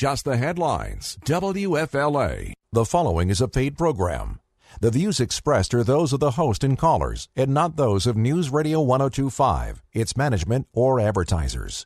just the headlines. WFLA. The following is a paid program. The views expressed are those of the host and callers and not those of News Radio 102.5, its management, or advertisers.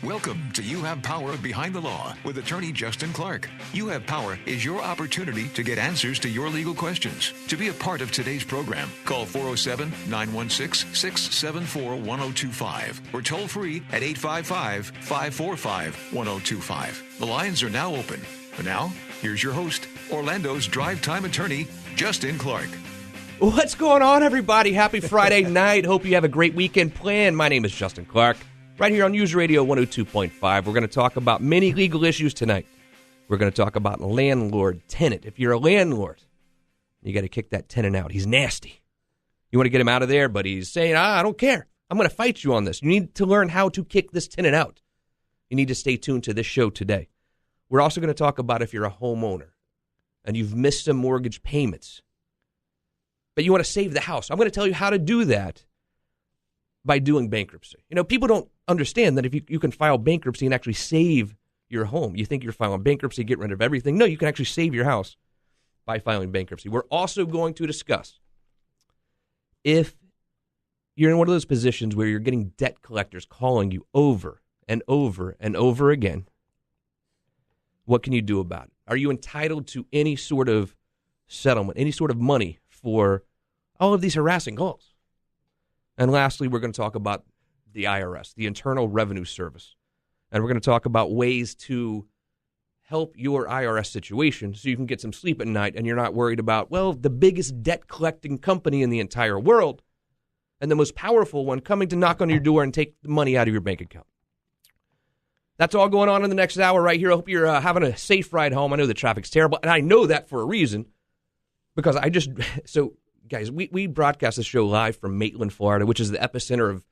Welcome to You Have Power Behind the Law with attorney Justin Clark. You Have Power is your opportunity to get answers to your legal questions. To be a part of today's program, call 407-916-674-1025 or toll free at 855-545-1025. The lines are now open. And now, here's your host, Orlando's drive time attorney, Justin Clark. What's going on, everybody? Happy Friday night. Hope you have a great weekend planned. My name is Justin Clark. Right here on News Radio 102.5, we're going to talk about many legal issues tonight. We're going to talk about landlord, tenant. If you're a landlord, you got to kick that tenant out. He's nasty. You want to get him out of there, but he's saying, I don't care. I'm going to fight you on this. You need to learn how to kick this tenant out. You need to stay tuned to this show today. We're also going to talk about if you're a homeowner and you've missed some mortgage payments, but you want to save the house. I'm going to tell you how to do that by doing bankruptcy. You know, people don't understand that if you can file bankruptcy and actually save your home. You think you're filing bankruptcy, get rid of everything. No, you can actually save your house by filing bankruptcy. We're also going to discuss if you're in one of those positions where you're getting debt collectors calling you over and over and over again, what can you do about it? Are you entitled to any sort of settlement, any sort of money for all of these harassing calls? And lastly, we're going to talk about the IRS, the Internal Revenue Service. And we're going to talk about ways to help your IRS situation so you can get some sleep at night and you're not worried about, well, the biggest debt collecting company in the entire world and the most powerful one coming to knock on your door and take the money out of your bank account. That's all going on in the next hour right here. I hope you're having a safe ride home. I know the traffic's terrible, and I know that for a reason because guys, we broadcast this show live from Maitland, Florida, which is the epicenter of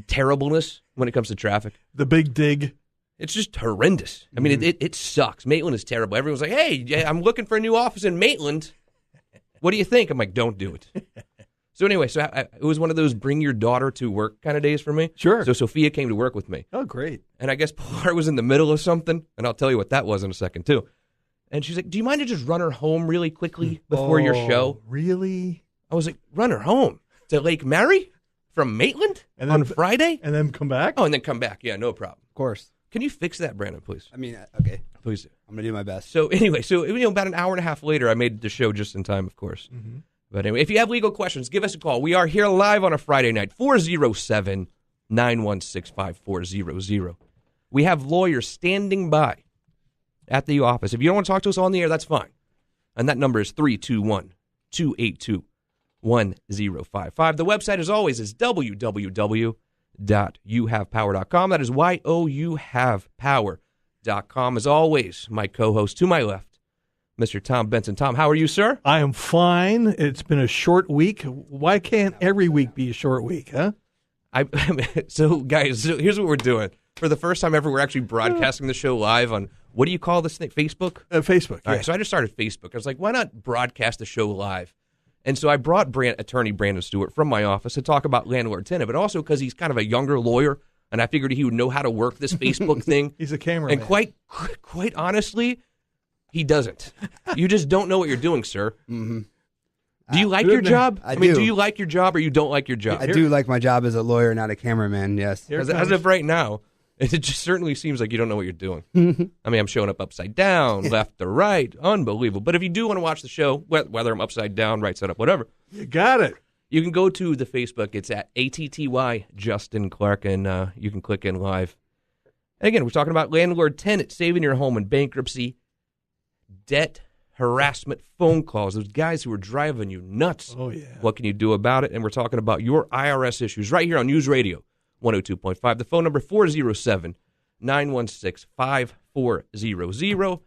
terribleness when it comes to traffic. The Big Dig. It's just horrendous. I mean, it sucks. Maitland is terrible. Everyone's like, hey, I'm looking for a new office in Maitland. What do you think? I'm like, don't do it. So anyway, it was one of those bring your daughter to work kind of days for me. Sure. So Sophia came to work with me. Oh, great. And I guess Pilar was in the middle of something, and I'll tell you what that was in a second, too. And she's like, do you mind to just run her home really quickly before your show? Really? I was like, run her home to Lake Mary from Maitland on Friday? And then come back? Oh, and then come back. Yeah, no problem. Of course. Can you fix that, Brandon, please? I mean, okay. Please do. I'm going to do my best. So anyway, about an hour and a half later, I made the show just in time, of course. Mm-hmm. But anyway, if you have legal questions, give us a call. We are here live on a Friday night, 407-916-5400. We have lawyers standing by at the office. If you don't want to talk to us on the air, that's fine. And that number is 321-282-1055. The website, as always, is www.youhavepower.com. That is youhavepower.com. As always, my co-host to my left, Mr. Tom Benson. Tom, how are you, sir? I am fine. It's been a short week. Why can't every week be a short week, huh? So, guys, here's what we're doing. For the first time ever, we're actually broadcasting the show live on, what do you call this thing, Facebook? Facebook, All right, so I just started Facebook. I was like, why not broadcast the show live? And so I brought attorney Brandon Stewart from my office to talk about landlord tenant, but also because he's kind of a younger lawyer, and I figured he would know how to work this Facebook thing. He's a cameraman. And quite honestly, he doesn't. You just don't know what you're doing, sir. Mm-hmm. Do you like your job? I mean, do you like your job or you don't like your job? I do like my job as a lawyer, not a cameraman, yes. As of right now, it just certainly seems like you don't know what you're doing. I mean, I'm showing up upside down, left to right. Unbelievable. But if you do want to watch the show, whether I'm upside down, right side up, whatever. You got it. You can go to the Facebook. It's at ATTY Justin Clark, and you can click in live. And again, we're talking about landlord tenant, saving your home in bankruptcy, debt, harassment, phone calls, those guys who are driving you nuts. Oh, yeah. What can you do about it? And we're talking about your IRS issues right here on News Radio 102.5. The phone number 407-916-5400.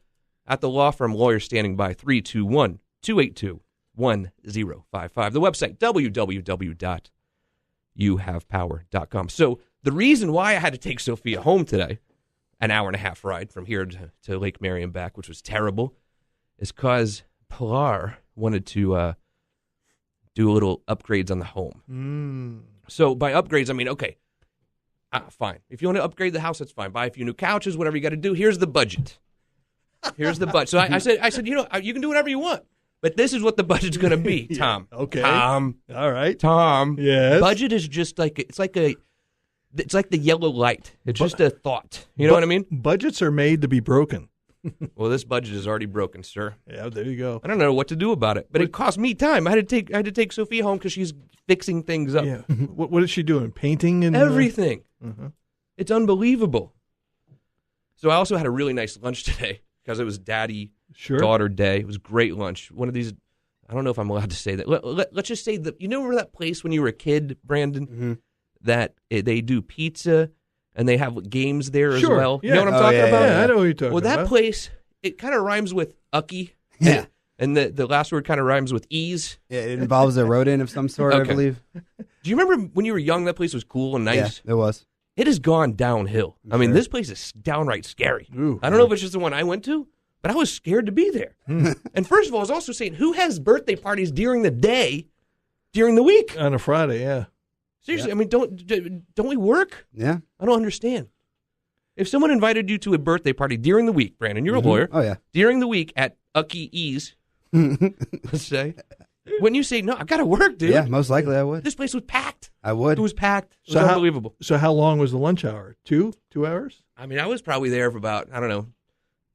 At the law firm, lawyers standing by 321-282-1055. The website, www.youhavepower.com. So the reason why I had to take Sophia home today, an hour and a half ride from here to Lake Mary and back, which was terrible, is because Pilar wanted to do a little upgrades on the home. So by upgrades, I mean, okay, fine. If you want to upgrade the house, that's fine. Buy a few new couches, whatever you got to do. Here's the budget. Here's the budget. So I said, you can do whatever you want, but this is what the budget's going to be, Tom. Okay. Tom. All right. Tom. Yes. Budget is just it's like the yellow light. It's just a thought. You know what I mean? Budgets are made to be broken. Well, this budget is already broken, sir. Yeah, there you go. I don't know what to do about it, but it cost me time. I had to take Sophia home because she's fixing things up. Yeah. What is she doing? Painting and everything. Uh-huh. It's unbelievable. So I also had a really nice lunch today because it was daddy-daughter day. It was great lunch. One of these, I don't know if I'm allowed to say that. Let's just say that, you know that place when you were a kid, Brandon, that they do pizza and they have games there as well? Yeah. You know what I'm talking about? Yeah, I know what you're talking about. Well, that place, it kind of rhymes with ucky. Yeah. And the last word kind of rhymes with ease. Yeah, it involves a rodent of some sort, I believe. Do you remember when you were young, that place was cool and nice? Yeah, it was. It has gone downhill. I mean, this place is downright scary. Ooh. I don't know if it's just the one I went to, but I was scared to be there. And first of all, I was also saying, who has birthday parties during the day, during the week? On a Friday, yeah. Seriously, I mean, don't we work? Yeah. I don't understand. If someone invited you to a birthday party during the week, Brandon, you're a lawyer. Oh, yeah. During the week at Ucky Ease, let's say, when you say, no, I've got to work, dude. Yeah, most likely I would. This place was packed. I would. It was packed. It was unbelievable. So how long was the lunch hour? 2 hours? I mean, I was probably there for about,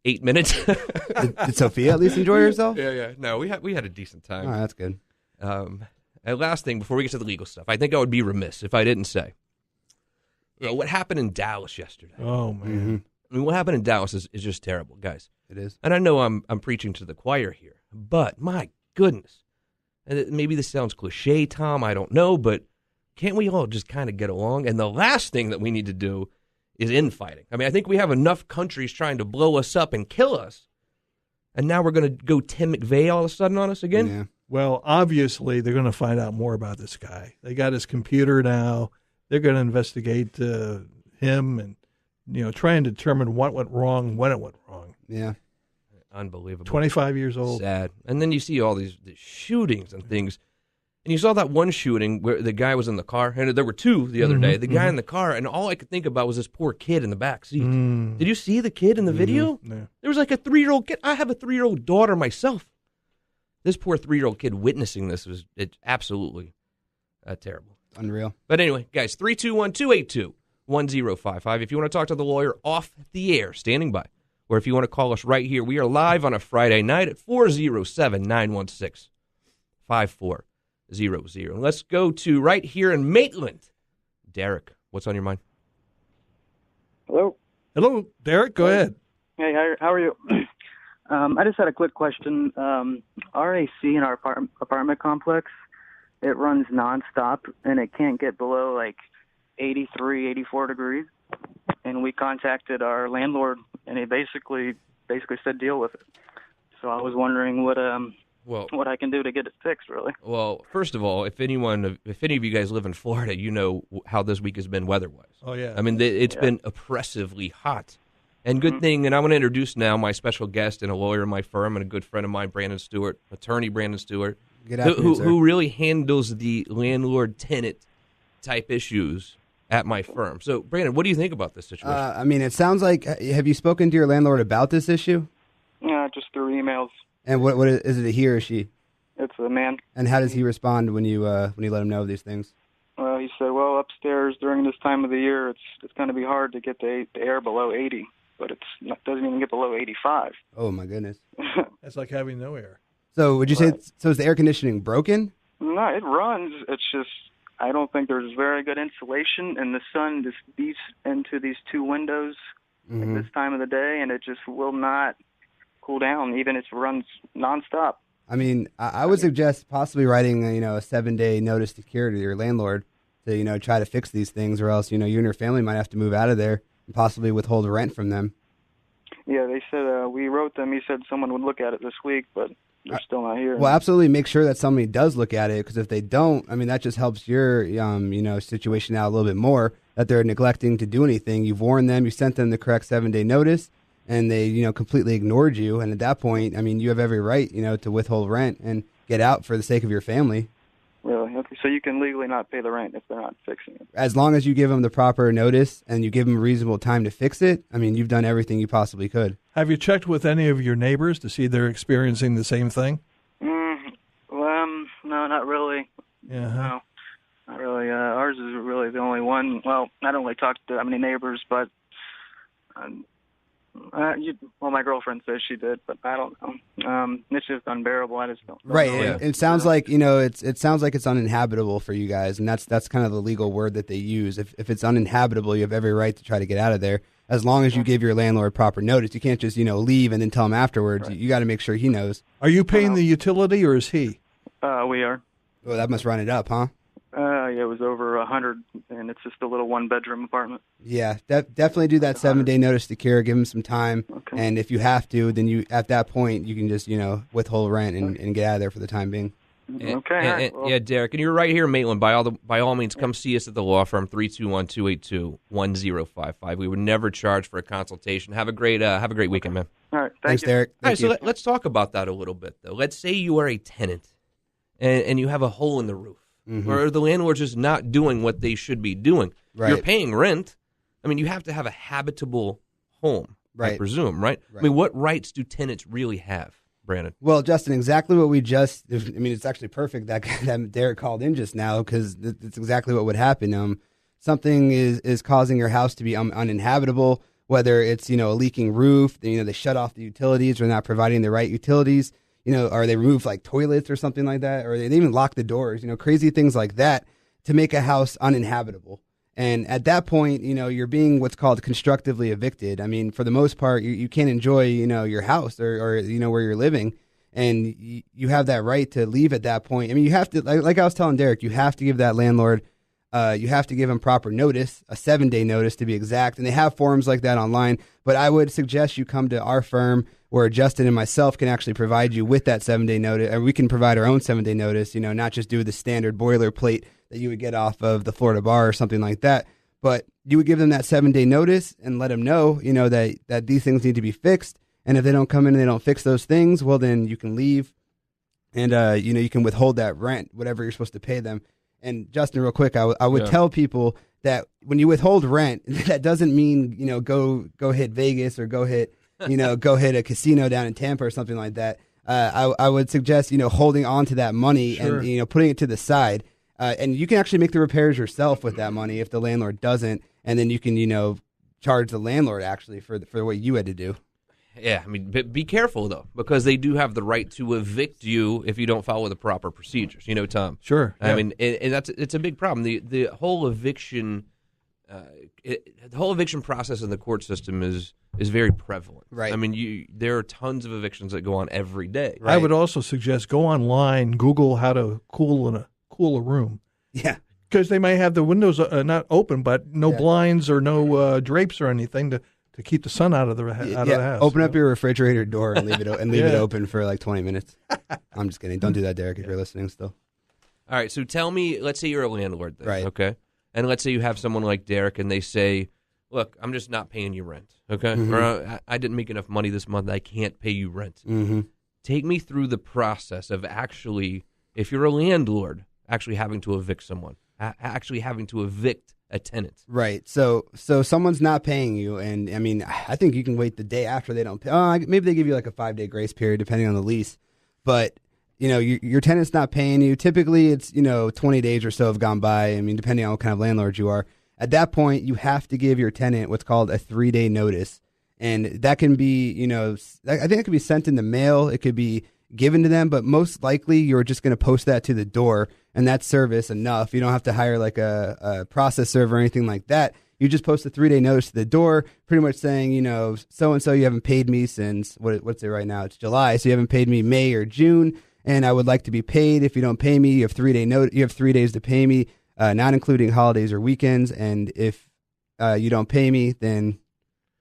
8 minutes. Did Sophia at least enjoy herself? Yeah. No, we had a decent time. Oh, that's good. And last thing, before we get to the legal stuff, I think I would be remiss if I didn't say, what happened in Dallas yesterday. Oh, man. I mean, what happened in Dallas is just terrible, guys. It is. And I know I'm preaching to the choir here, but my goodness. And maybe this sounds cliche, Tom, I don't know, but can't we all just kind of get along? And the last thing that we need to do is infighting. I mean, I think we have enough countries trying to blow us up and kill us, and now we're going to go Tim McVeigh all of a sudden on us again? Yeah. Well, obviously, they're going to find out more about this guy. They got his computer now. They're going to investigate him and, try and determine what went wrong, when it went wrong. Yeah. Unbelievable. 25 years old. Sad. And then you see all these shootings and things. And you saw that one shooting where the guy was in the car. And there were two the other day. The guy in the car, and all I could think about was this poor kid in the back seat. Did you see the kid in the video? Yeah. There was like a 3-year-old kid. I have a 3-year-old daughter myself. This poor 3-year-old kid witnessing this was absolutely terrible. Unreal. But anyway, guys, 321-282-1055. If you want to talk to the lawyer off the air, standing by. Or if you want to call us right here, we are live on a Friday night at 407-916-5400. Let's go to right here in Maitland. Derek, what's on your mind? Hello. Hello, Derek. Go ahead. Hey, how are you? I just had a quick question. Our AC in our apartment complex, it runs nonstop, and it can't get below like 83, 84 degrees. And we contacted our landlord, and he basically said deal with it. So I was wondering what I can do to get it fixed, really. Well, first of all, if any of you guys live in Florida, you know how this week has been weather-wise. Oh, yeah. I mean, it's been oppressively hot. And good thing, and I want to introduce now my special guest and a lawyer in my firm and a good friend of mine, Brandon Stewart, attorney Brandon Stewart, Good afternoon, sir. who really handles the landlord-tenant type issues at my firm. So, Brandon, what do you think about this situation? I mean, it sounds like, have you spoken to your landlord about this issue? Yeah, just through emails. And what is it, a he or she? It's a man. And how does he respond when you let him know of these things? He said, well, upstairs during this time of the year, it's going to be hard to get the air below 80, but it doesn't even get below 85. Oh, my goodness. That's like having no air. So would you say, so is the air conditioning broken? No, it runs. It's just, I don't think there's very good insulation, and the sun just beats into these two windows at this time of the day, and it just will not cool down, even if it runs nonstop. I mean, I would suggest possibly writing, a 7-day notice to cure to your landlord to, try to fix these things, or else, you and your family might have to move out of there and possibly withhold rent from them. Yeah, they said, we wrote them. He said someone would look at it this week, but they're still not here. Well, absolutely make sure that somebody does look at it, because if they don't, I mean, that just helps your, situation out a little bit more, that they're neglecting to do anything. You've warned them, you sent them the correct 7-day notice, and they, completely ignored you. And at that point, I mean, you have every right, to withhold rent and get out for the sake of your family. Really? Okay. So you can legally not pay the rent if they're not fixing it. As long as you give them the proper notice and you give them reasonable time to fix it, I mean, you've done everything you possibly could. Have you checked with any of your neighbors to see if they're experiencing the same thing? No, not really. Yeah. No, not really. Ours is really the only one. Well, I don't really talk to that many neighbors, but my girlfriend says she did, but I don't know. It's just unbearable. I just don't. Right. know. It sounds like, it sounds like it's uninhabitable for you guys, and that's kind of the legal word that they use. If it's uninhabitable, you have every right to try to get out of there. As long as you give your landlord proper notice, you can't just leave and then tell him afterwards. Right. You got to make sure he knows. Are you paying the utility, or is he? We are. Oh, that must run it up, huh? Yeah, it was over 100, and it's just a little one-bedroom apartment. Yeah, definitely do that 7-day notice to cure. Give him some time, okay. And if you have to, then at that point you can just withhold rent and get out of there for the time being. Okay. Yeah, Derek, and you're right here in Maitland. By all means, come see us at the law firm, 321-282-1055. We would never charge for a consultation. Have a great weekend, man. All right, thanks, Derek. All right, so let's talk about that a little bit, though. Let's say you are a tenant and you have a hole in the roof, or the landlord's just not doing what they should be doing. Right. You're paying rent. I mean, you have to have a habitable home, right. I presume, right? I mean, what rights do tenants really have, Brandon? Well, Justin, exactly what it's actually perfect that Derek called in just now, because it's exactly what would happen. Something is causing your house to be uninhabitable, whether it's, a leaking roof, they shut off the utilities or not providing the right utilities, or they remove like toilets or something like that, or they even lock the doors, crazy things like that to make a house uninhabitable. And at that point, you're being what's called constructively evicted. I mean, for the most part, you can't enjoy, your house or where you're living. And you have that right to leave at that point. I mean, you have to, like I was telling Derek, you have to give that landlord, you have to give him proper notice, a 7-day notice to be exact. And they have forms like that online. But I would suggest you come to our firm where Justin and myself can actually provide you with that 7-day notice. Or we can provide our own 7-day notice, not just do the standard boilerplate that you would get off of the Florida bar or something like that. But you would give them that 7-day notice and let them know, that these things need to be fixed. And if they don't come in and they don't fix those things, well, then you can leave and, you can withhold that rent, whatever you're supposed to pay them. And Justin, real quick, I would tell people that when you withhold rent, that doesn't mean, go hit Vegas or go hit a casino down in Tampa or something like that. I would suggest, holding on to that money and, putting it to the side. And you can actually make the repairs yourself with that money if the landlord doesn't. And then you can, charge the landlord actually for what you had to do. Yeah, I mean, be careful, though, because they do have the right to evict you if you don't follow the proper procedures. Tom? Sure. I mean, and it's a big problem. The whole eviction process in the court system is very prevalent. Right. I mean, there are tons of evictions that go on every day. Right? I would also suggest go online, Google how to cool a room. Yeah. Because they may have the windows not open, but no blinds or no drapes or anything to keep the sun out of the house. Open up your refrigerator door and leave it it open for like 20 minutes. I'm just kidding. Don't do that, Derek, if you're listening still. All right, so tell me, let's say you're a landlord then, right? Okay, and let's say you have someone like Derek and they say, look, I'm just not paying you rent, okay? Or I didn't make enough money this month, I can't pay you rent. Take me through the process of actually, if you're a landlord, actually having to evict someone, actually having to evict a tenant. Right. So someone's not paying you, and I mean, I think you can wait the day after they don't pay. Maybe they give you like a 5-day grace period depending on the lease. But, your tenant's not paying you. Typically it's, 20 days or so have gone by. I mean, depending on what kind of landlord you are. At that point, you have to give your tenant what's called a 3-day notice. And that can be, I think it could be sent in the mail. It could be given to them, but most likely you're just going to post that to the door, and that's service enough. You don't have to hire like a process server or anything like that. You just post a 3-day notice to the door, pretty much saying, so-and-so, you haven't paid me since, what's it right now? It's July, so you haven't paid me May or June, and I would like to be paid. If you don't pay me, you have 3 days to pay me, not including holidays or weekends, and if you don't pay me, then...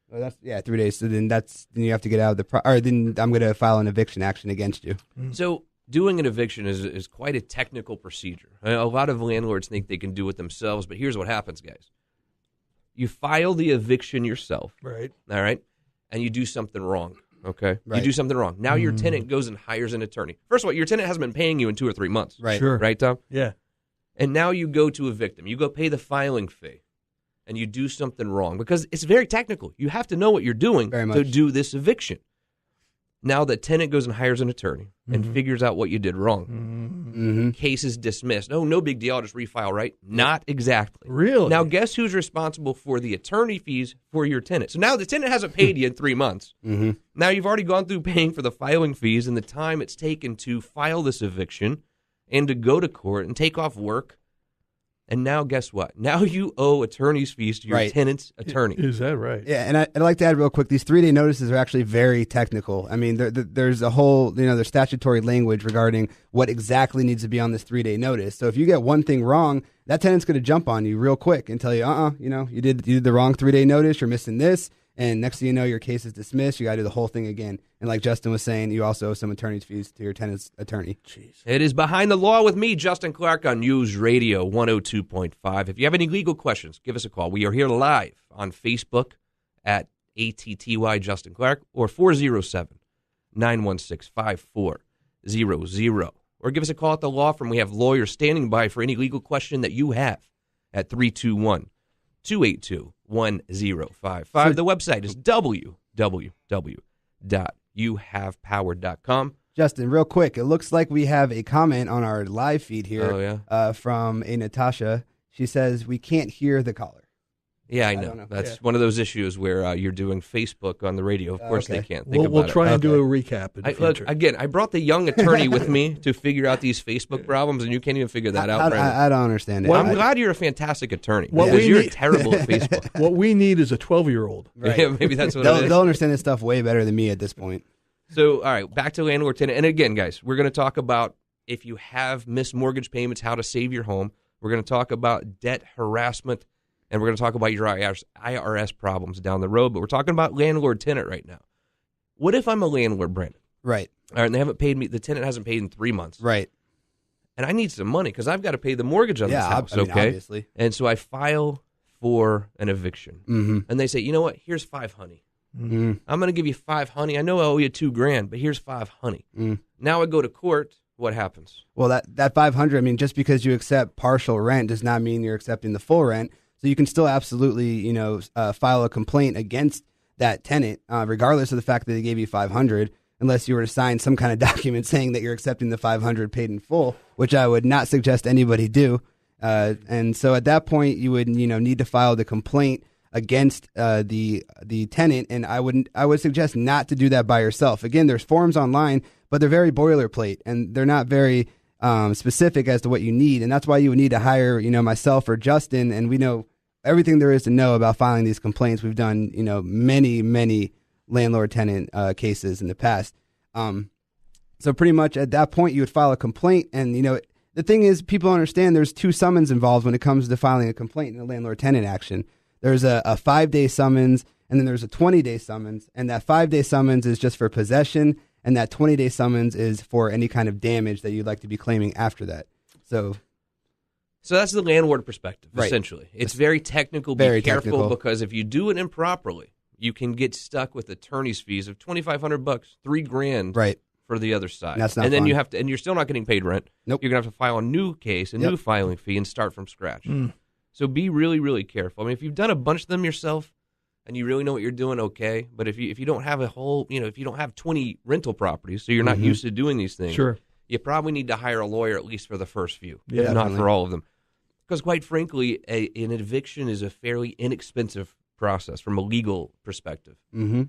Well, that's 3 days. So then you have to get out of then I'm going to file an eviction action against you. So doing an eviction is quite a technical procedure. A lot of landlords think they can do it themselves, but here's what happens, guys. You file the eviction yourself. Right. All right. And you do something wrong. Okay, Right. you do something wrong. Now your tenant goes and hires an attorney. First of all, your tenant hasn't been paying you in 2 or 3 months. Right. Sure. Right, Tom? Yeah. And now you go to evict them. You go pay the filing fee, and you do something wrong because it's very technical. You have to know what you're doing Very to much. do this eviction. Now the tenant goes and hires an attorney and figures out what you did wrong. Mm-hmm. Case is dismissed. Oh, no big deal. I'll just refile, right? Not exactly. Really? Now, guess who's responsible for the attorney fees for your tenant? So now the tenant hasn't paid you in 3 months. Mm-hmm. Now you've already gone through paying for the filing fees and the time it's taken to file this eviction and to go to court and take off work. And now guess what? Now you owe attorney's fees to your Right. tenant's attorney. Is that right? Yeah, and I'd like to add real quick, these 3-day notices are actually very technical. I mean, there's a whole, there's statutory language regarding what exactly needs to be on this 3-day notice. So if you get one thing wrong, that tenant's going to jump on you real quick and tell you, you did the wrong 3-day notice, you're missing this, and next thing you know, your case is dismissed, you got to do the whole thing again. And like Justin was saying, you also owe some attorney's fees to your tenant's attorney. Jeez. It is Behind the Law with me, Justin Clark, on News Radio 102.5. If you have any legal questions, give us a call. We are here live on Facebook at ATTY Justin Clark or 407-916-5400. Or give us a call at the law firm. We have lawyers standing by for any legal question that you have at 321-282-1055. The website is www.youhavepower.com. Justin, real quick, it looks like we have a comment on our live feed here Oh, yeah? from a Natasha. She says, we can't hear the caller. Yeah, I don't know. know. That's one of those issues where you're doing Facebook on the radio. Of course, Okay. they can't think We'll about try it. and do a recap in the Look, future. again, I brought the young attorney with me to figure out these Facebook problems, and you can't even figure that out. Brandon. I don't understand it. Well, I'm glad you're a fantastic attorney What because we you're need- terrible at Facebook. What we need is a 12-year-old. Right. Yeah, maybe that's what they'll, it is. they'll understand this stuff way better than me at this point. So, all right, back to landlord tenant. And again, guys, we're going to talk about if you have missed mortgage payments, how to save your home. We're going to talk about debt harassment, and we're going to talk about your IRS problems down the road. But we're talking about landlord tenant right now. What if I'm a landlord, Brandon? Right. All right, and they haven't paid me. The tenant hasn't paid in 3 months. Right. And I need some money because I've got to pay the mortgage on this house, I mean, okay? obviously. And so I file for an eviction. Mm-hmm. And they say, you know what? Here's $5, honey. Mm-hmm. I'm going to give you $5, honey. I know I owe you $2,000, but here's $5, honey. Mm. Now I go to court. What happens? Well, that 500, I mean, just because you accept partial rent does not mean you're accepting the full rent. So you can still absolutely, file a complaint against that tenant, regardless of the fact that they gave you 500, unless you were to sign some kind of document saying that you're accepting the 500 paid in full, which I would not suggest anybody do. And so at that point, you would, need to file the complaint against the tenant, and I would suggest not to do that by yourself. Again, there's forms online, but they're very boilerplate, and they're not very specific as to what you need, and that's why you would need to hire, myself or Justin, and we know everything there is to know about filing these complaints. We've done, many landlord-tenant cases in the past. So pretty much at that point, you would file a complaint, and, the thing is, people understand there's 2 summons involved when it comes to filing a complaint in a landlord-tenant action. There's a 5-day summons, and then there's a 20-day summons, and that 5-day summons is just for possession, and that 20-day summons is for any kind of damage that you'd like to be claiming after that. So that's the landlord perspective, Right. essentially. It's very technical. Very Be careful technical. because if you do it improperly, you can get stuck with attorney's fees of $2,500, $3,000 right. for the other side. And that's not and then fun. you have to, and you're still not getting paid rent. Nope. You're gonna have to file a new case, a Yep. new filing fee, and start from scratch. So be really, really careful. I mean, if you've done a bunch of them yourself and you really know what you're doing, okay. But if you don't have a whole, if you don't have 20 rental proproperties, so you're not used to doing these things, Sure. you probably need to hire a lawyer at least for the first few, Yeah, if not definitely. for all of them. Because quite frankly, an eviction is a fairly inexpensive process from a legal perspective. Mm-hmm.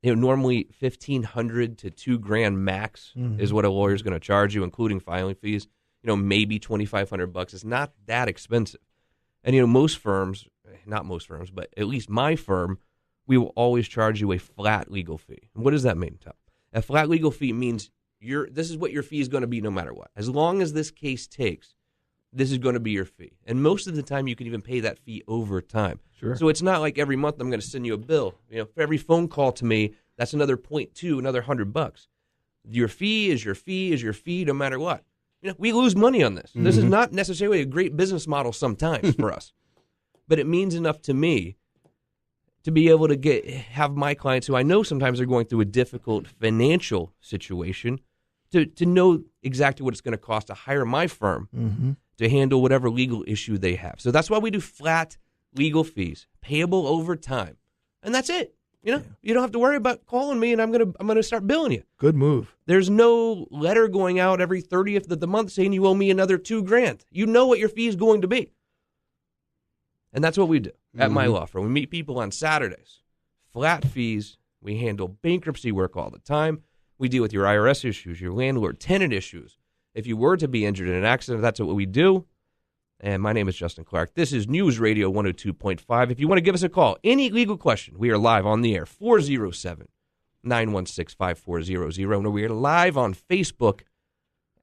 Normally $1,500 to $2,000 max is what a lawyer's going to charge you, including filing fees. Maybe $2,500. It's not that expensive. And most firms, not most firms, but at least my firm, we will always charge you a flat legal fee. And what does that mean, Tom? A flat legal fee means this is what your fee is going to be no matter what. As long as this case takes, this is going to be your fee. And most of the time, you can even pay that fee over time. Sure. So it's not like every month I'm going to send you a bill. For every phone call to me, that's another 0.2, another $100. Your fee is your fee is your fee, no matter what. We lose money on this. This is not necessarily a great business model sometimes for us, but it means enough to me to be able to have my clients, who I know sometimes are going through a difficult financial situation, to know exactly what it's going to cost to hire my firm to handle whatever legal issue they have. So that's why we do flat legal fees, payable over time, and that's it. You don't have to worry about calling me, and I'm gonna start billing you. Good move. There's no letter going out every 30th of the month saying you owe me another $2,000. You know what your fee is going to be, and that's what we do at my law firm. We meet people on Saturdays, flat fees. We handle bankruptcy work all the time. We deal with your IRS issues, your landlord tenant issues. If you were to be injured in an accident, that's what we do. And my name is Justin Clark. This is News Radio 102.5. If you want to give us a call, any legal question, we are live on the air, 407-916-5400. And we are live on Facebook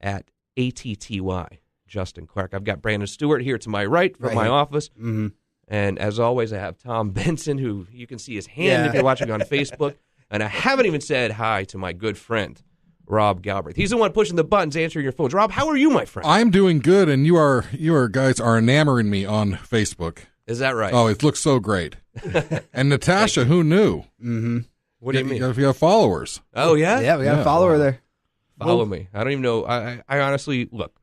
at ATTY, Justin Clark. I've got Brandon Stewart here to my right from my office. Mm-hmm. And as always, I have Tom Benson, who you can see his hand if you're watching on Facebook. And I haven't even said hi to my good friend, Rob Galbraith. He's the one pushing the buttons, answering your phones. Rob, how are you, my friend? I'm doing good, and you guys are enamoring me on Facebook. Is that right? Oh, it looks so great. And Natasha, who knew? Mm-hmm. What do you mean? If you have followers. Oh, yeah? Yeah, we got a follower there. Follow me. I don't even know. I honestly, look.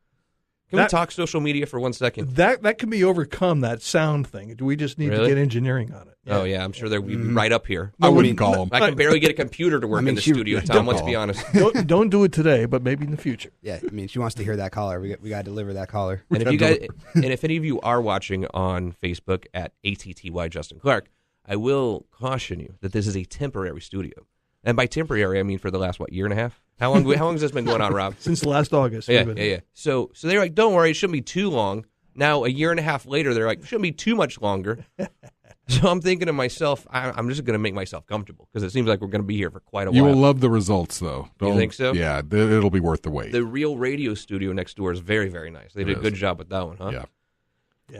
Can we talk social media for 1 second? That can be overcome, that sound thing. Do we just need to get engineering on it? Yeah. Oh, yeah. I'm sure they'll be right up here. I wouldn't call them. I can barely get a computer to work in the studio, Tom. Let's be honest. Don't do it today, but maybe in the future. Yeah, she wants to hear that caller. We got to deliver that caller. And if any of you are watching on Facebook at ATTY Justin Clark, I will caution you that this is a temporary studio. And by temporary, I mean for the last, year and a half? How long has this been going on, Rob? Since last August. Yeah. So they're like, don't worry, it shouldn't be too long. Now, a year and a half later, they're like, it shouldn't be too much longer. So I'm thinking to myself, I'm just going to make myself comfortable because it seems like we're going to be here for quite a while. You will love the results, though. You think so? Yeah, it'll be worth the wait. The Real Radio studio next door is very, very nice. They did a good job with that one, huh? Yeah.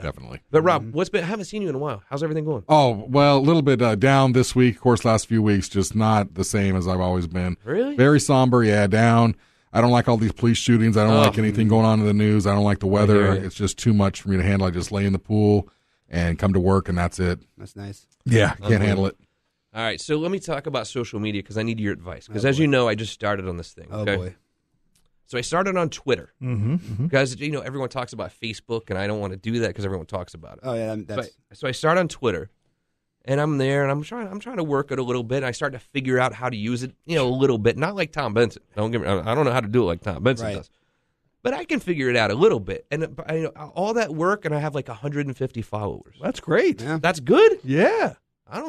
Definitely. But Rob, I haven't seen you in a while. How's everything going? Oh, well, a little bit down this week. Of course, last few weeks, just not the same as I've always been. Really? Very somber, down. I don't like all these police shootings. I don't like anything going on in the news. I don't like the weather. It's just too much for me to handle. I just lay in the pool and come to work, and that's it. That's nice. Yeah, can't handle it. All right, so let me talk about social media because I need your advice. Because as you know, I just started on this thing. Okay? Oh, boy. So I started on Twitter because everyone talks about Facebook, and I don't want to do that because everyone talks about it. Oh yeah, So I start on Twitter, and I'm there, and I'm trying to work it a little bit. And I start to figure out how to use it, a little bit, not like Tom Benson. I don't know how to do it like Tom Benson does, but I can figure it out a little bit. And all that work, and I have like 150 followers. That's great. Yeah. That's good. Yeah.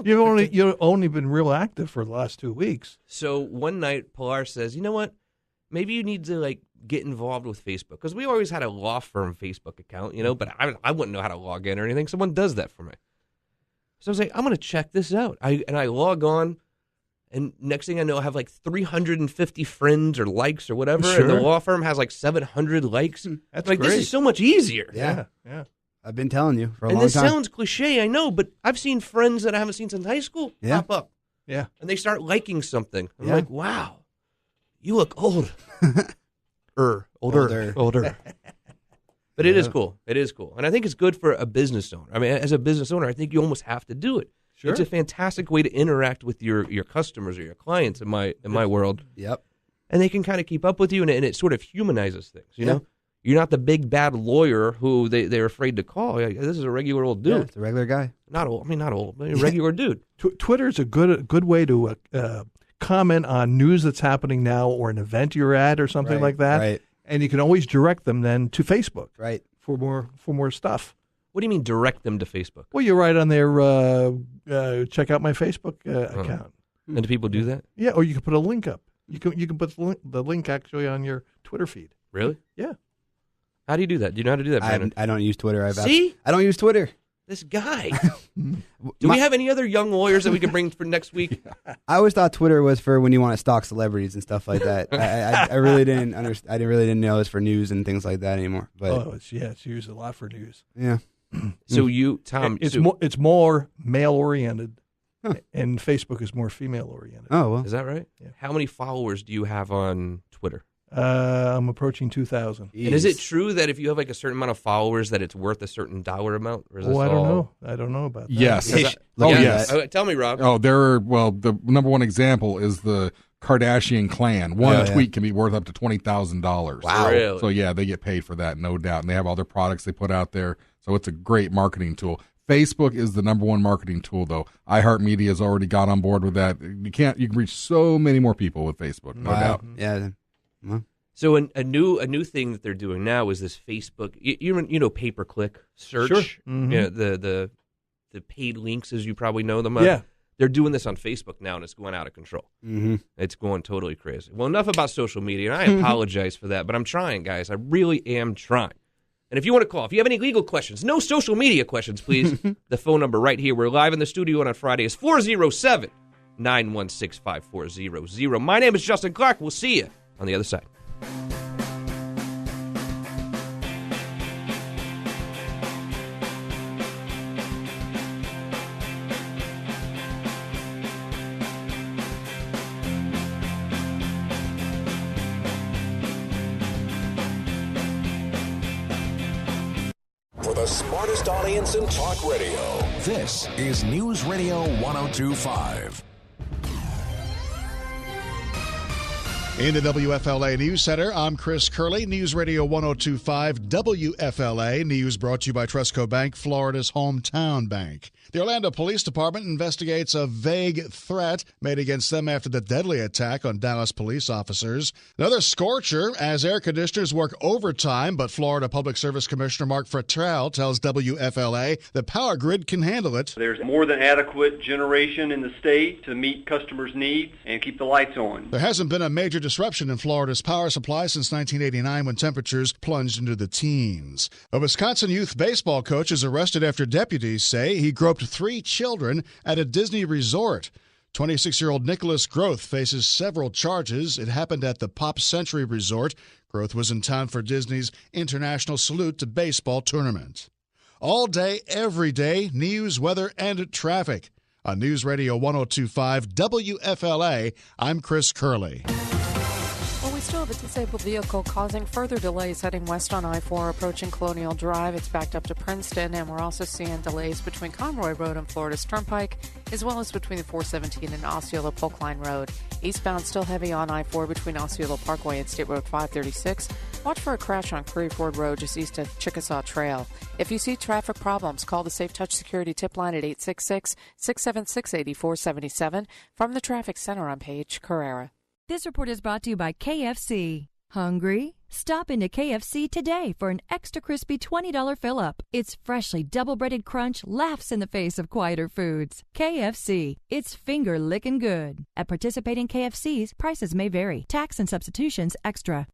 You've only been real active for the last 2 weeks. So one night, Pilar says, "You know what? Maybe you need to get involved with Facebook because we always had a law firm Facebook account, but I wouldn't know how to log in or anything. Someone does that for me." So I was like, I'm going to check this out. I log on, and next thing I know, I have 350 friends or likes or whatever, and the law firm has 700 likes. That's great. This is so much easier. Yeah. I've been telling you for a long time. And this sounds cliche, I know, but I've seen friends that I haven't seen since high school pop up. Yeah. And they start liking something. I'm like, wow. You look old. Older. But it is cool. It is cool. And I think it's good for a business owner. I mean, as a business owner, I think you almost have to do it. Sure. It's a fantastic way to interact with your customers or your clients in my world. Yep. And they can kind of keep up with you, and it sort of humanizes things, you know? You're not the big bad lawyer who they're afraid to call. This is a regular old dude. Yeah, it's a regular guy. Not old, but a regular dude. Twitter's a good way to comment on news that's happening now or an event you're at or something like that. Right. And you can always direct them then to Facebook. Right. For more stuff. What do you mean direct them to Facebook? Well, you write on there, check out my Facebook account. And do people do that? Yeah, or you can put a link up. You can put the link actually on your Twitter feed. Really? Yeah. How do you do that? Do you know how to do that, Brandon? I don't use Twitter. See? I don't use Twitter. This guy. Do we have any other young lawyers that we can bring for next week? I always thought Twitter was for when you want to stalk celebrities and stuff like that. I really didn't understand. I really didn't know it was for news and things like that anymore. But it's used a lot for news. Yeah. So you, Tom, it's more male oriented, and Facebook is more female oriented. Oh well, is that right? Yeah. How many followers do you have on Twitter? I'm approaching 2,000. And is it true that if you have like a certain amount of followers that it's worth a certain dollar amount? Or is this I don't all... know. I don't know about that. Yes. Yes. Tell me, Rob. Oh, the number one example is the Kardashian clan. One tweet can be worth up to $20,000. Wow. Really? So, yeah, they get paid for that, no doubt. And they have all their products they put out there. So it's a great marketing tool. Facebook is the number one marketing tool, though. iHeartMedia has already got on board with that. You can reach so many more people with Facebook, no doubt. Yeah. Well. So a new thing that they're doing now is this Facebook, you know, pay-per-click search. Sure. Mm-hmm. You know, the paid links, as you probably know them. Yeah. They're doing this on Facebook now, and it's going out of control. Mm-hmm. It's going totally crazy. Well, enough about social media, and I apologize for that, but I'm trying, guys. I really am trying. And if you want to call, if you have any legal questions, no social media questions, please, the phone number right here. We're live in the studio on Friday is 407-916-5400. My name is Justin Clark. We'll see you on the other side. For the smartest audience in talk radio, this is News Radio 1025. In the WFLA News Center, I'm Chris Curley, News Radio 1025 WFLA. News brought to you by Trustco Bank, Florida's hometown bank. The Orlando Police Department investigates a vague threat made against them after the deadly attack on Dallas police officers. Another scorcher as air conditioners work overtime, but Florida Public Service Commissioner Mark Frattrell tells WFLA the power grid can handle it. There's more than adequate generation in the state to meet customers' needs and keep the lights on. There hasn't been a major disruption in Florida's power supply since 1989 when temperatures plunged into the teens. A Wisconsin youth baseball coach is arrested after deputies say he groped 3 children at a Disney resort. 26-year-old Nicholas Groth faces several charges. It happened at the Pop Century Resort. Groth was in town for Disney's International Salute to Baseball tournament. All day, every day, news, weather, and traffic. On News Radio 1025 WFLA, I'm Chris Curley. Well, we still have a disabled vehicle causing further delays heading west on I-4 approaching Colonial Drive. It's backed up to Princeton, and we're also seeing delays between Conroy Road and Florida's Turnpike, as well as between the 417 and Osceola Polk Line Road. Eastbound still heavy on I-4 between Osceola Parkway and State Road 536. Watch for a crash on Curry Ford Road just east of Chickasaw Trail. If you see traffic problems, call the Safe Touch Security tip line at 866-676-8477. From the Traffic Center on Page Carrera. This report is brought to you by KFC. Hungry? Stop into KFC today for an extra crispy $20 fill-up. It's freshly double-breaded crunch, laughs in the face of quieter foods. KFC. It's finger-licking good. At participating KFCs, prices may vary. Tax and substitutions extra.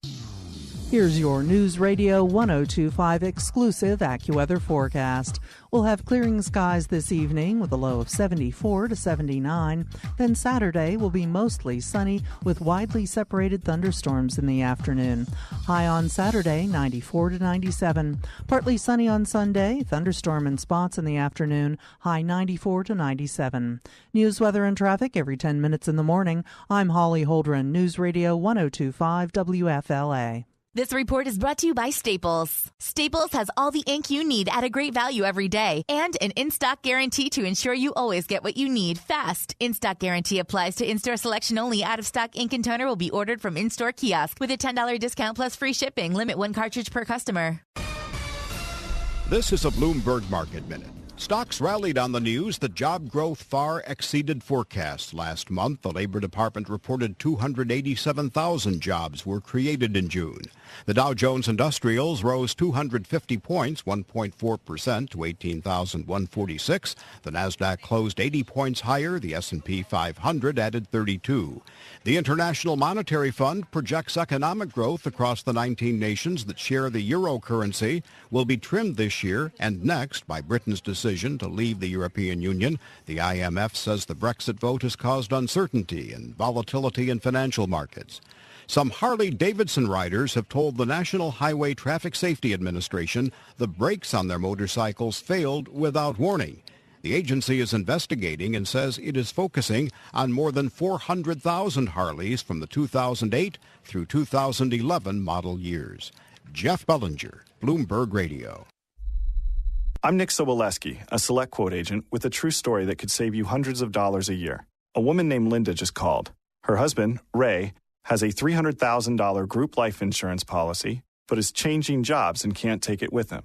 Here's your News Radio 1025 exclusive AccuWeather forecast. We'll have clearing skies this evening with a low of 74 to 79. Then Saturday will be mostly sunny with widely separated thunderstorms in the afternoon. High on Saturday, 94 to 97. Partly sunny on Sunday, thunderstorm in spots in the afternoon, high 94 to 97. News, weather, and traffic every 10 minutes in the morning. I'm Holly Holdren, News Radio 1025 WFLA. This report is brought to you by Staples. Staples has all the ink you need at a great value every day and an in-stock guarantee to ensure you always get what you need fast. In-stock guarantee applies to in-store selection only. Out-of-stock ink and toner will be ordered from in-store kiosk with a $10 discount plus free shipping. Limit 1 cartridge per customer. This is a Bloomberg Market Minute. Stocks rallied on the news that job growth far exceeded forecasts last month. The Labor Department reported 287,000 jobs were created in June. The Dow Jones Industrials rose 250 points, 1.4% to 18,146. The Nasdaq closed 80 points higher. The S&P 500 added 32. The International Monetary Fund projects economic growth across the 19 nations that share the euro currency will be trimmed this year and next by Britain's decision to leave the European Union. The IMF says the Brexit vote has caused uncertainty and volatility in financial markets. Some Harley-Davidson riders have told the National Highway Traffic Safety Administration the brakes on their motorcycles failed without warning. The agency is investigating and says it is focusing on more than 400,000 Harleys from the 2008 through 2011 model years. Jeff Bellinger, Bloomberg Radio. I'm Nick Soboleski, a Select Quote agent with a true story that could save you hundreds of dollars a year. A woman named Linda just called. Her husband, Ray, has a $300,000 group life insurance policy, but is changing jobs and can't take it with him.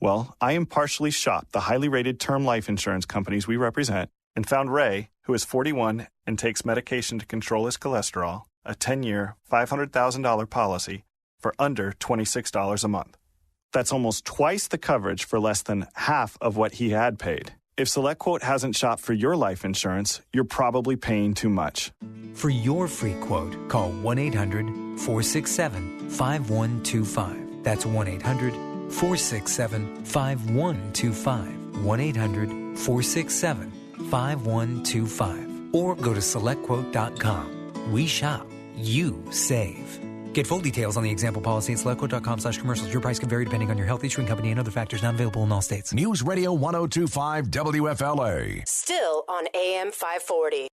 Well, I impartially shopped the highly rated term life insurance companies we represent and found Ray, who is 41 and takes medication to control his cholesterol, a 10-year, $500,000 policy for under $26 a month. That's almost twice the coverage for less than half of what he had paid. If SelectQuote hasn't shopped for your life insurance, you're probably paying too much. For your free quote, call 1-800-467-5125. That's 1-800-467-5125. 1-800-467-5125. Or go to SelectQuote.com. We shop. You save. Get full details on the example policy at SelectQuote.com/commercials. Your price can vary depending on your health, insurance company, and other factors not available in all states. News Radio 102.5 WFLA. Still on AM 540.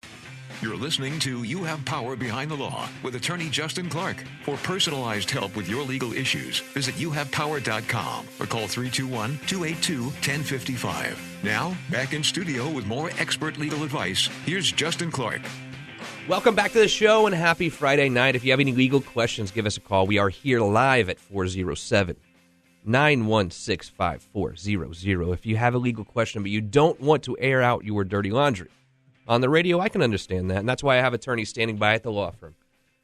You're listening to You Have Power Behind the Law with attorney Justin Clark. For personalized help with your legal issues, visit youhavepower.com or call 321-282-1055. Now, back in studio with more expert legal advice, here's Justin Clark. Welcome back to the show and happy Friday night. If you have any legal questions, give us a call. We are here live at 407-916-5400. If you have a legal question but you don't want to air out your dirty laundry on the radio, I can understand that. And that's why I have attorneys standing by at the law firm.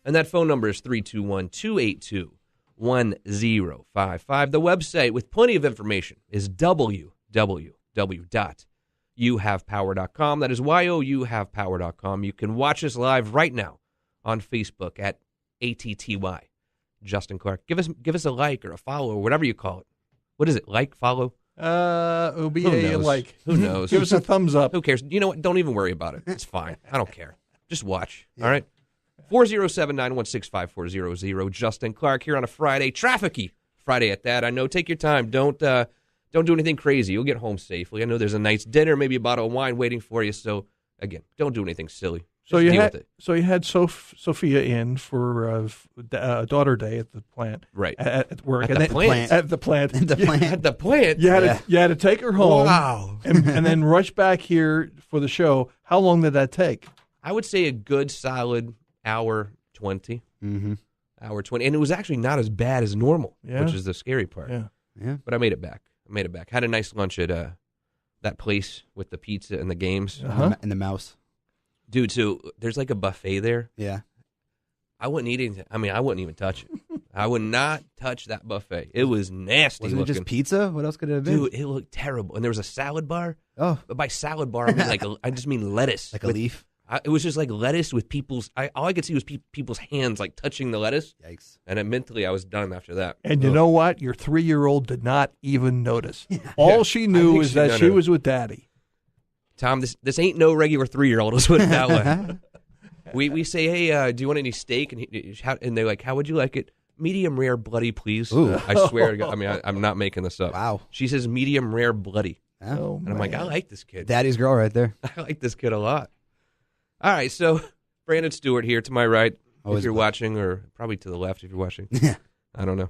And that phone number is 321-282-1055. The website with plenty of information is www.youhavepower.com. That is youhavepower.com. You can watch us live right now on Facebook at ATTY Justin Clark. Give us a like or a follow or whatever you call it. What is it? Like, follow? It'll be a like. Who knows? Give us a thumbs up. Who cares? You know what? Don't even worry about it. It's fine. I don't care. Just watch. Yeah. All right. 407-916-5400. Justin Clark here on a Friday. Trafficy Friday at that. I know. Take your time. Don't do anything crazy. You'll get home safely. I know there's a nice dinner, maybe a bottle of wine waiting for you. So, again, don't do anything silly. So you had Sophia in for daughter day at the plant, right? At work, at the plant. At the plant. You had to take her home. Wow. and then rush back here for the show. How long did that take? I would say a good solid hour 20. Mm-hmm. Hour 20, and it was actually not as bad as normal, which is the scary part. Yeah. But I made it back. Had a nice lunch at that place with the pizza and the games. And the mouse. Dude, so there's like a buffet there. Yeah. I wouldn't even touch it. I would not touch that buffet. It was nasty Wasn't looking. it just pizza? What else could it have been? Dude, it looked terrible. And there was a salad bar. Oh. But by salad bar, I just mean lettuce. Like a leaf? It was just like lettuce with all I could see was people's hands like touching the lettuce. Yikes. And mentally I was done after that. And you know what? Your 3-year-old did not even notice. All she knew is that she was with Daddy. Tom, this ain't no regular 3-year-old. Let's put it that way. We say, hey, do you want any steak? And they're like, how would you like it? Medium rare, bloody, please. Ooh. I swear to God. I'm not making this up. Wow. She says medium rare, bloody. Oh, and I'm like, I like this kid. Daddy's girl right there. I like this kid a lot. All right, so Brandon Stewart here to my right, if you're watching, or probably to the left if you're watching. Yeah. I don't know.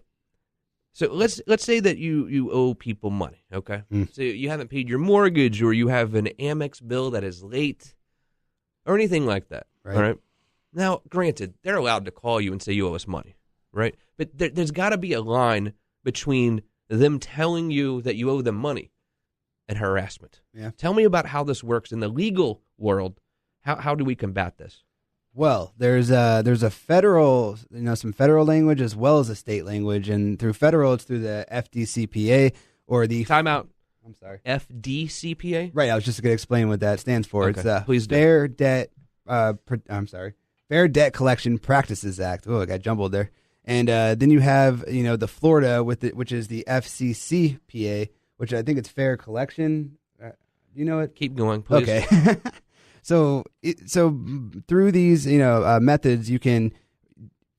So let's say that you owe people money, okay? So you haven't paid your mortgage, or you have an Amex bill that is late, or anything like that. Right. All right. Now, granted, they're allowed to call you and say you owe us money, right? But there's got to be a line between them telling you that you owe them money and harassment. Yeah. Tell me about how this works in the legal world. How do we combat this? Well, there's a federal, some federal language as well as a state language, and through federal, it's through the FDCPA or the timeout. I'm sorry, FDCPA. Right, I was just going to explain what that stands for. Okay. It's Please Fair Debt. Fair Debt Collection Practices Act. Oh, I got jumbled there. And then you have the Florida which is the FCCPA, which I think it's Fair Collection. Do you know it? Keep going, please. Okay. So through these, methods, you can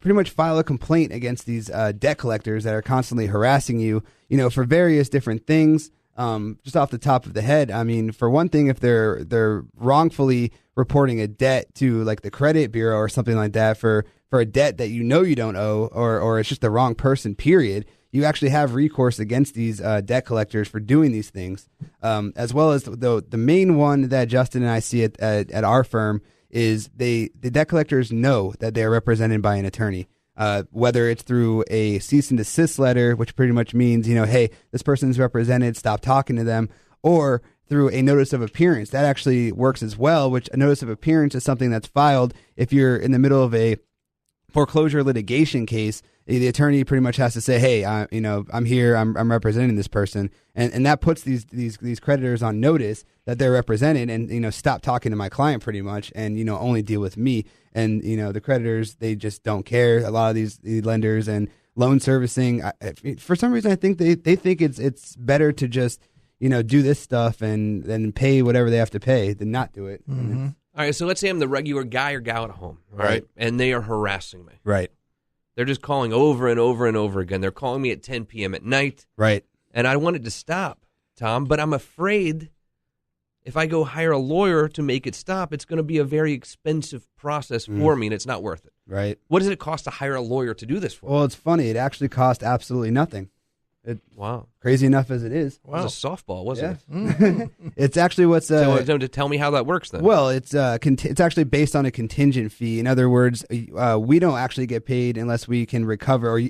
pretty much file a complaint against these debt collectors that are constantly harassing you, for various different things. just off the top of the head, I mean, for one thing, if they're wrongfully reporting a debt to like the credit bureau or something like that for a debt that you don't owe, or it's just the wrong person, period, you actually have recourse against these debt collectors for doing these things. As well as the main one that Justin and I see at our firm is the debt collectors know that they're represented by an attorney. Whether it's through a cease and desist letter, which pretty much means, hey, this person's represented, stop talking to them, or through a notice of appearance. That actually works as well, which a notice of appearance is something that's filed if you're in the middle of a foreclosure litigation case. The attorney pretty much has to say, hey, I'm here, I'm representing this person. And that puts these creditors on notice that they're represented and, stop talking to my client pretty much and, only deal with me. And, the creditors, they just don't care. A lot of these lenders and loan servicing, for some reason, I think they think it's better to just, do this stuff and then pay whatever they have to pay than not do it. Mm-hmm. All right, so let's say I'm the regular guy or gal at home, all right? And they are harassing me. Right. They're just calling over and over and over again. They're calling me at 10 p.m. at night. Right. And I wanted to stop, Tom, but I'm afraid if I go hire a lawyer to make it stop, it's going to be a very expensive process for me, and it's not worth it. Right. What does it cost to hire a lawyer to do this for? Well, it's funny. It actually cost absolutely nothing. Wow. Crazy enough as it is. Wow. It was a softball, wasn't it? It's actually what's... so to tell me how that works then. Well, it's actually based on a contingent fee. In other words, we don't actually get paid unless we can recover, or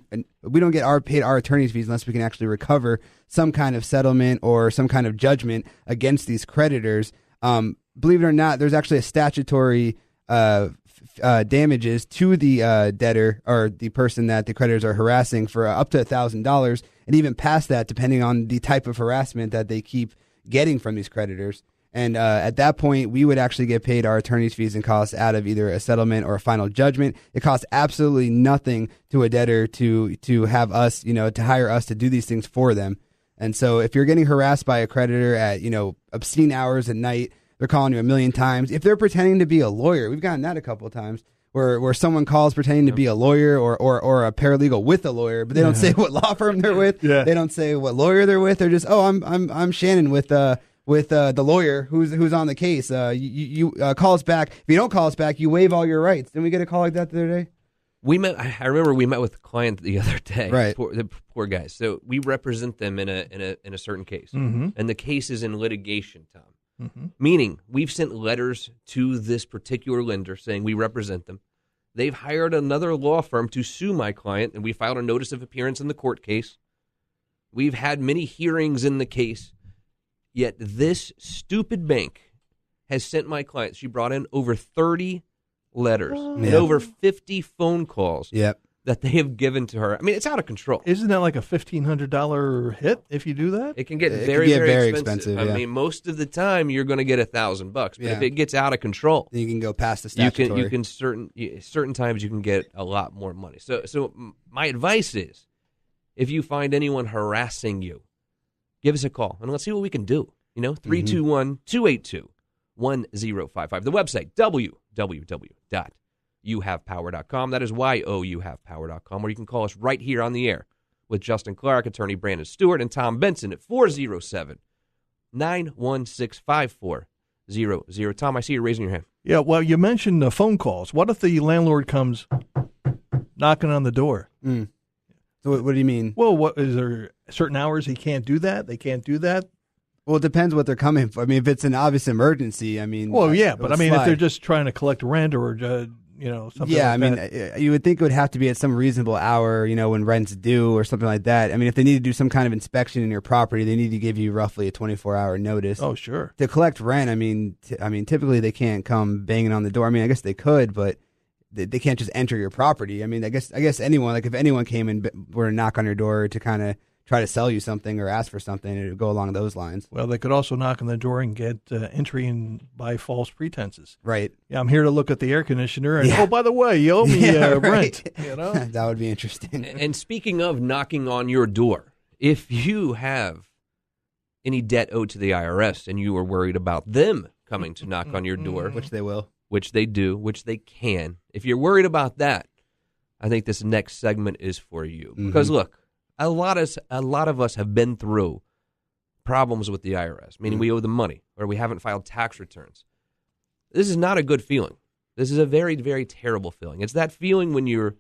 we don't get paid our attorney's fees unless we can actually recover some kind of settlement or some kind of judgment against these creditors. Believe it or not, there's actually a statutory damages to the debtor or the person that the creditors are harassing for up to $1,000, and even past that, depending on the type of harassment that they keep getting from these creditors. And at that point, we would actually get paid our attorney's fees and costs out of either a settlement or a final judgment. It costs absolutely nothing to a debtor to have us, to hire us to do these things for them. And so if you're getting harassed by a creditor at, obscene hours at night, they're calling you a million times. If they're pretending to be a lawyer, we've gotten that a couple of times, where someone calls pretending to be a lawyer or a paralegal with a lawyer, but they don't say what law firm they're with. They don't say what lawyer they're with. They're just, I'm Shannon with the lawyer who's on the case. You call us back. If you don't call us back, you waive all your rights. Didn't we get a call like that the other day? I remember we met with a client the other day. Right. The poor guys. So we represent them in a certain case, and the case is in litigation, Tom. Meaning we've sent letters to this particular lender saying we represent them. They've hired another law firm to sue my client, and we filed a notice of appearance in the court case. We've had many hearings in the case, yet this stupid bank has sent my client. She brought in over 30 letters and over 50 phone calls that they have given to her. I mean, it's out of control. Isn't that like a $1,500 hit if you do that? It can get very expensive. I mean, most of the time you're going to get $1,000, but if it gets out of control, then you can go past the statutory. You can certain times you can get a lot more money. So my advice is, if you find anyone harassing you, give us a call and let's see what we can do. 321-282-1055. The website www.youhavepower.com. That is youhavepower.com, or you can call us right here on the air with Justin Clark, attorney Brandon Stewart, and Tom Benson at 407-916-5400. Tom, I see you raising your hand. Yeah, well, you mentioned the phone calls. What if the landlord comes knocking on the door? So what do you mean? Well, what is there certain hours he can't do that? They can't do that? Well, it depends what they're coming for. I mean, if it's an obvious emergency, I mean... Well, yeah, but I mean, if they're just trying to collect rent or, something like that. You would think it would have to be at some reasonable hour, when rent's due or something like that. I mean, if they need to do some kind of inspection in your property, they need to give you roughly a 24-hour notice. Oh, sure. To collect rent, I mean, typically they can't come banging on the door. I mean, I guess they could, but they can't just enter your property. I mean, I guess anyone, like if anyone came and were to knock on your door to kind of try to sell you something or ask for something, it would go along those lines. Well, they could also knock on the door and get entry in by false pretenses. Right. Yeah, I'm here to look at the air conditioner, and oh, by the way, you owe me rent. That would be interesting. And speaking of knocking on your door, if you have any debt owed to the IRS and you are worried about them coming to knock on your door, which they will, which they do, which they can, if you're worried about that, I think this next segment is for you. Because look, a lot of us have been through problems with the IRS, meaning we owe them money or we haven't filed tax returns. This is not a good feeling. This is a very, very terrible feeling. It's that feeling when you're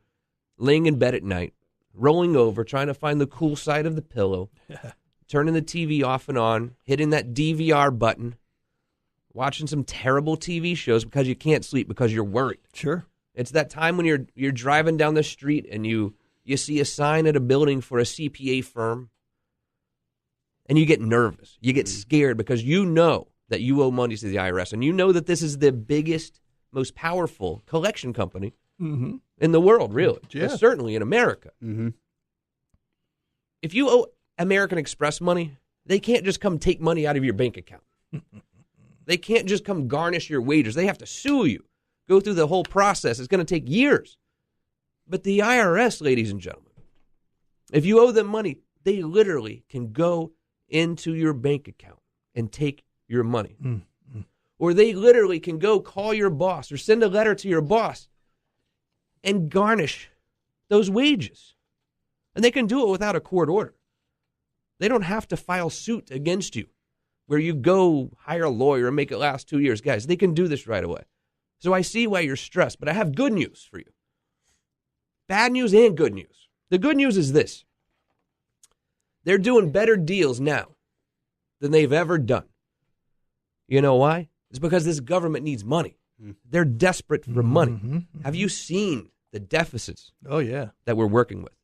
laying in bed at night, rolling over, trying to find the cool side of the pillow, turning the TV off and on, hitting that DVR button, watching some terrible TV shows because you can't sleep because you're worried. Sure. It's that time when you're driving down the street and you see a sign at a building for a CPA firm and you get nervous. You get scared because you know that you owe money to the IRS and you know that this is the biggest, most powerful collection company in the world, really. Yeah. But certainly in America. If you owe American Express money, they can't just come take money out of your bank account. They can't just come garnish your wages. They have to sue you, go through the whole process. It's going to take years. But the IRS, ladies and gentlemen, if you owe them money, they literally can go into your bank account and take your money. Or they literally can go call your boss or send a letter to your boss and garnish those wages. And they can do it without a court order. They don't have to file suit against you where you go hire a lawyer and make it last 2 years. Guys, they can do this right away. So I see why you're stressed, but I have good news for you. Bad news and good news. The good news is this. They're doing better deals now than they've ever done. You know why? It's because this government needs money. They're desperate for money. Have you seen the deficits that we're working with?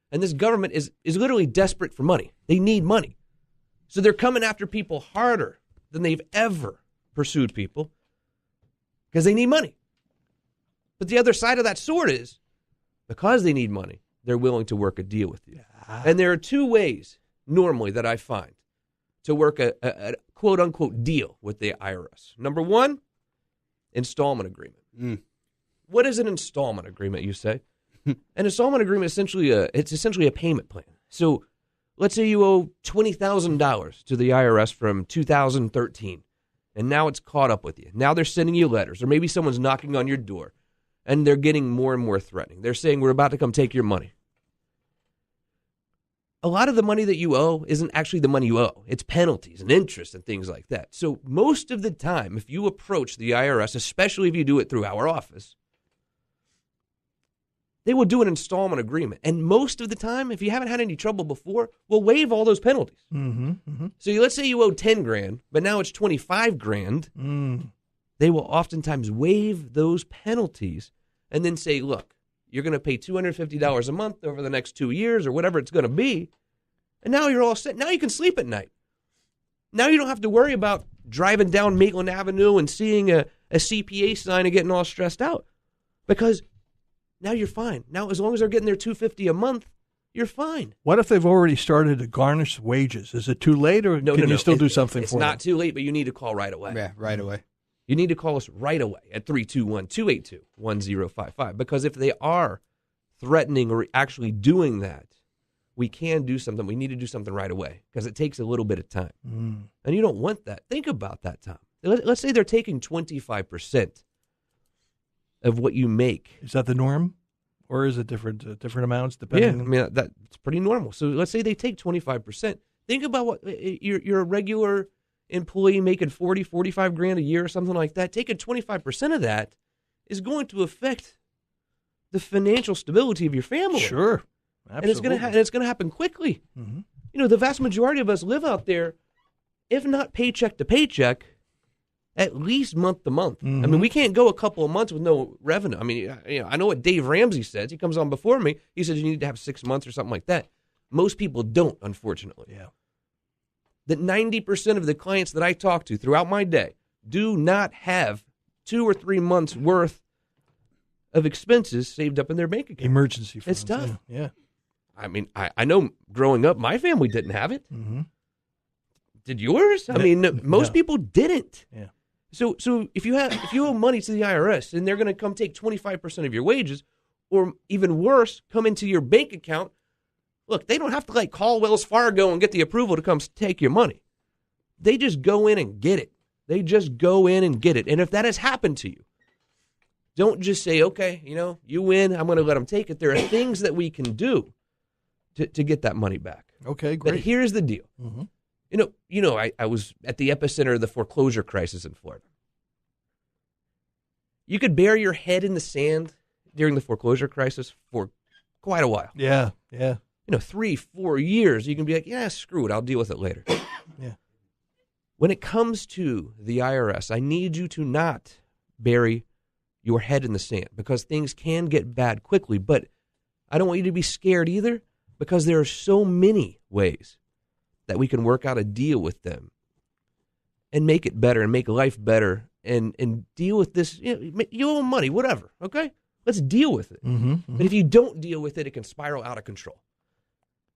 And this government is literally desperate for money. They need money. So they're coming after people harder than they've ever pursued people because they need money. But the other side of that sword is because they need money, they're willing to work a deal with you. And there are two ways normally that I find to work a quote-unquote deal with the IRS. Number one, installment agreement. What is an installment agreement, you say? An installment agreement is essentially a payment plan. So let's say you owe $20,000 to the IRS from 2013, and now it's caught up with you. Now they're sending you letters, or maybe someone's knocking on your door, and they're getting more and more threatening. They're saying, we're about to come take your money. A lot of the money that you owe isn't actually the money you owe. It's penalties and interest and things like that. So most of the time, if you approach the IRS, especially if you do it through our office, they will do an installment agreement. And most of the time, if you haven't had any trouble before, we'll waive all those penalties. So let's say you owe $10,000, but now it's $25,000. They will oftentimes waive those penalties and then say, look, you're going to pay $250 a month over the next 2 years or whatever it's going to be. And now you're all set. Now you can sleep at night. Now you don't have to worry about driving down Maitland Avenue and seeing a CPA sign and getting all stressed out because now you're fine. Now, as long as they're getting their $250 a month, you're fine. What if they've already started to garnish wages? Is it too late, or can you still do something for them? It's not too late, but you need to call right away. Yeah, right away. You need to call us right away at 321-282-1055 because if they are threatening or actually doing that, we can do something. We need to do something right away because it takes a little bit of time. And you don't want that. Think about that time. Let's say they're taking 25% of what you make. Is that the norm? Or is it different amounts depending? Yeah, I mean, that's pretty normal. So let's say they take 25%. Think about what you're a regular employee making $40,000-$45,000 a year or something like that. Taking 25% of that is going to affect the financial stability of your family. Sure, absolutely. And it's going to happen quickly. You know, the vast majority of us live out there, if not paycheck to paycheck, at least month to month. I mean, we can't go a couple of months with no revenue. I mean, I know what Dave Ramsey says. He comes on before me. He says you need to have 6 months or something like that. Most people don't, unfortunately. Yeah. That 90% of the clients that I talk to throughout my day do not have 2 or 3 months worth of expenses saved up in their bank account. Emergency funds. It's tough. Yeah. I mean, I know growing up, my family didn't have it. Did yours? I mean, most people didn't. Yeah. So if you owe money to the IRS and they're going to come take 25% of your wages, or even worse, come into your bank account, look, they don't have to call Wells Fargo and get the approval to come take your money. They just go in and get it. They just go in and get it. And if that has happened to you, don't just say, okay, you win, I'm going to let them take it. There are things that we can do to get that money back. Okay, great. But here's the deal. I was at the epicenter of the foreclosure crisis in Florida. You could bury your head in the sand during the foreclosure crisis for quite a while. Yeah. 3-4 years, you can be like, yeah, screw it, I'll deal with it later. Yeah. When it comes to the IRS, I need you to not bury your head in the sand because things can get bad quickly. But I don't want you to be scared either because there are so many ways that we can work out a deal with them and make it better and make life better and deal with this. You owe money, whatever, okay? Let's deal with it. But if you don't deal with it, it can spiral out of control.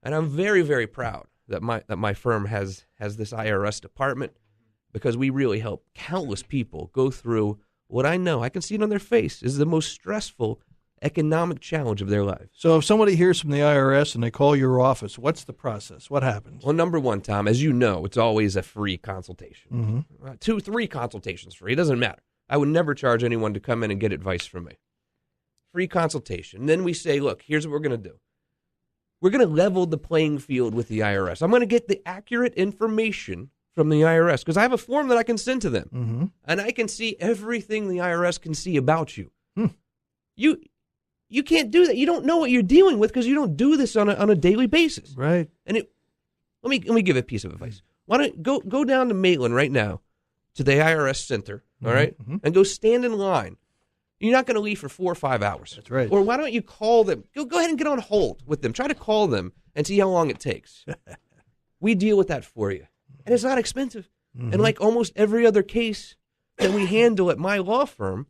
And I'm very, very proud that my firm has this IRS department because we really help countless people go through what I know, I can see it on their face, is the most stressful economic challenge of their life. So if somebody hears from the IRS and they call your office, what's the process? What happens? Well, number one, Tom, as you know, it's always a free consultation. 2-3 consultations free. It doesn't matter. I would never charge anyone to come in and get advice from me. Free consultation. And then we say, look, here's what we're going to do. We're going to level the playing field with the IRS. I'm going to get the accurate information from the IRS because I have a form that I can send to them. And I can see everything the IRS can see about you. You can't do that. You don't know what you're dealing with because you don't do this on a daily basis. Right. And let me give a piece of advice. Why don't go down to Maitland right now to the IRS center, all right, and go stand in line. You're not going to leave for 4 or 5 hours. That's right. Or why don't you call them? Go ahead and get on hold with them. Try to call them and see how long it takes. We deal with that for you. And it's not expensive. And like almost every other case that we handle at my law firm,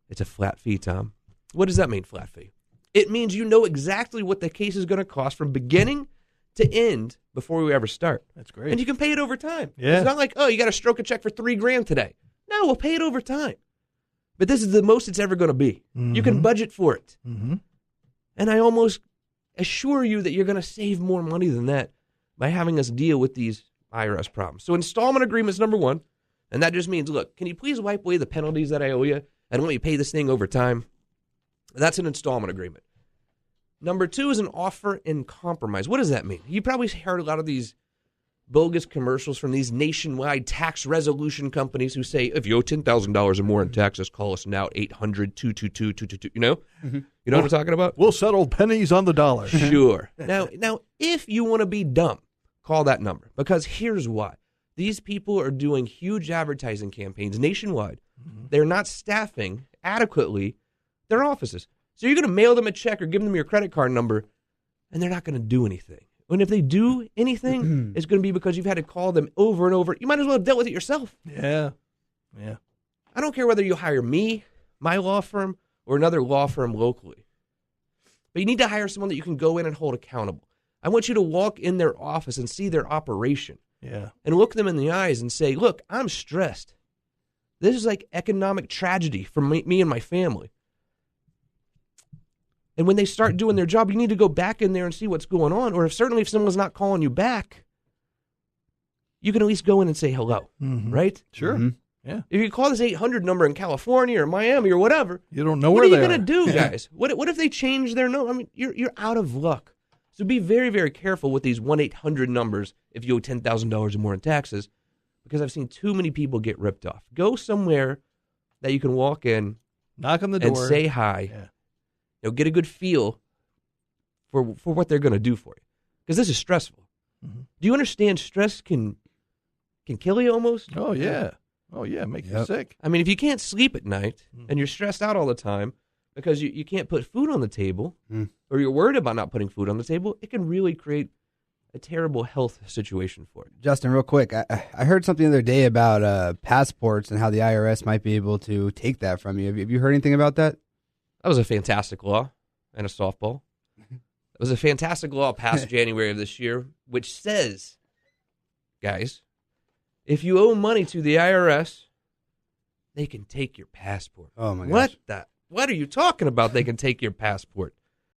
it's a flat fee, Tom. What does that mean, flat fee? It means you know exactly what the case is going to cost from beginning to end before we ever start. That's great. And you can pay it over time. Yeah. It's not like, oh, you got to stroke a check for $3,000 today. No, we'll pay it over time. But this is the most it's ever going to be. You can budget for it. And I almost assure you that you're going to save more money than that by having us deal with these IRS problems. So installment agreement's number one, and that just means, look, can you please wipe away the penalties that I owe you? I don't want you to pay this thing over time. That's an installment agreement. Number two is an offer in compromise. What does that mean? You probably heard a lot of these bogus commercials from these nationwide tax resolution companies who say, if you owe $10,000 or more in taxes, call us now at 800-222-222. You know? You know what I'm talking about? We'll settle pennies on the dollar. Sure. Now, if you want to be dumb, call that number. Because here's why. These people are doing huge advertising campaigns nationwide. They're not staffing adequately their offices. So you're going to mail them a check or give them your credit card number, and they're not going to do anything. And if they do anything, it's going to be because you've had to call them over and over. You might as well have dealt with it yourself. Yeah. I don't care whether you hire me, my law firm, or another law firm locally. But you need to hire someone that you can go in and hold accountable. I want you to walk in their office and see their operation. Yeah. And look them in the eyes and say, look, I'm stressed. This is like economic tragedy for me and my family. And when they start doing their job, you need to go back in there and see what's going on. Or if someone's not calling you back, you can at least go in and say hello, right? Sure. Yeah. If you call this 800 number in California or Miami or whatever, you don't know what where are you they going to do, Yeah. guys? What if they change their number? I mean, you're out of luck. So be very, very careful with these 1-800 numbers if you owe $10,000 or more in taxes, because I've seen too many people get ripped off. Go somewhere that you can walk in, knock on the door, and say hi. Yeah. Get a good feel for what they're going to do for you, because this is stressful. Do you understand stress can kill you almost? Oh, yeah. Make you sick. I mean, if you can't sleep at night and you're stressed out all the time because you can't put food on the table or you're worried about not putting food on the table, it can really create a terrible health situation for you. Justin, real quick, I heard something the other day about passports and how the IRS might be able to take that from you. Have you heard anything about that? That was a fantastic law and a softball. It was a fantastic law passed January of this year, which says, guys, if you owe money to the IRS, they can take your passport. Oh, my gosh. What are you talking about? They can take your passport.